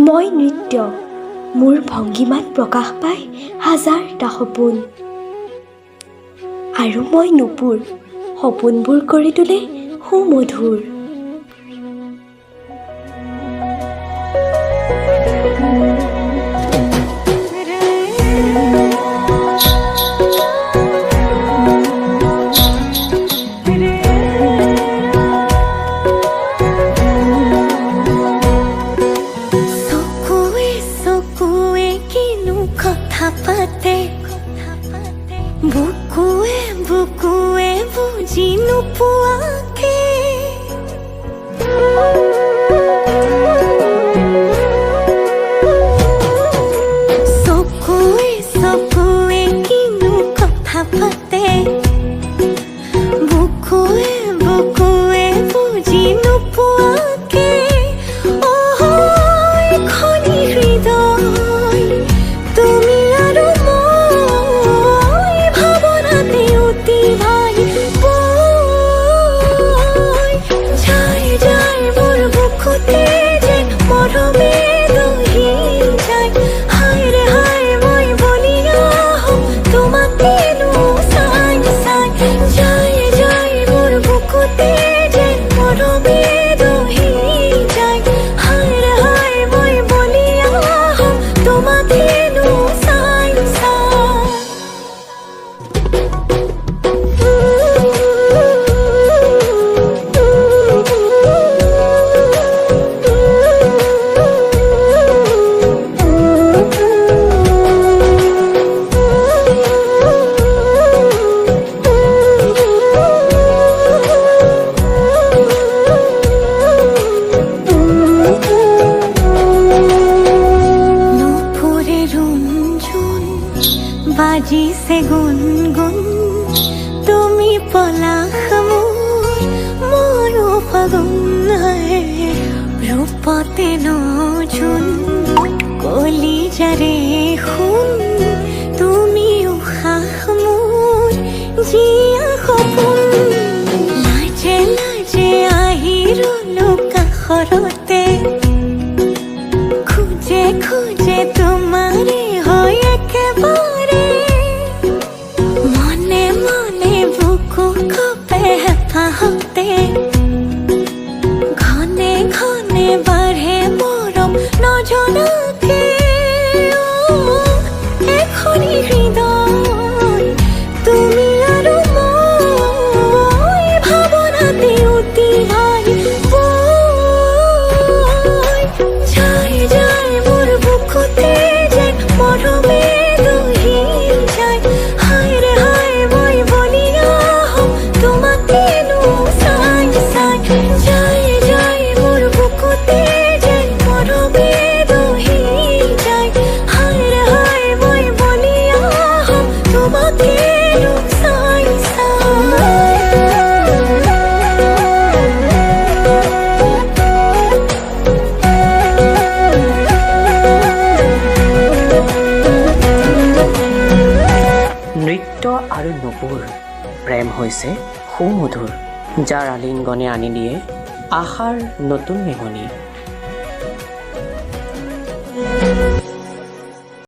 মই নৃত্য, মোৰ ভংগীমাত প্ৰকাশ পায় হাজাৰটা সপোন। আৰু মই নুপুৰ, সপোনবোৰ কৰি তোলে সুমধুৰ। বুকুৱে বুকুৱে বুজি নোপোৱাকে চকুৱে চকুৱে কিনো কথা পাতে বুকুৱে বুকুৱে বুজি নোপোৱাকে খনি হৃদয় তুমি আৰু বাজিছে গুনগুন তুমি পলাশ মোৰ ময়ো ফাগুন ৰূপতে নজুন কলিজাৰে সোণ তুমি উশাহ মোৰ জীয়া সপোন লাজে লাজে আহি ৰলো কাষৰতে খোজে খোজে তোমাৰে হয় একেবাৰে ঘনে ঘনে বাঢ়ে মৰম নজনাকে এখনি হৃদয় তুমি আৰু মই ভাৱনাতে অতি ভাই যাই যাই মোৰ বুকুতে যেন মৰমে দহি যায় হায় ৰে হায় মই বলি আহোঁ তোমাকে নৃত্য আৰু নুপুৰ প্ৰেম হৈছে সুমধুৰ, যাৰ আলিংগনে আনি দিয়ে আশাৰ নতুন মেহনি।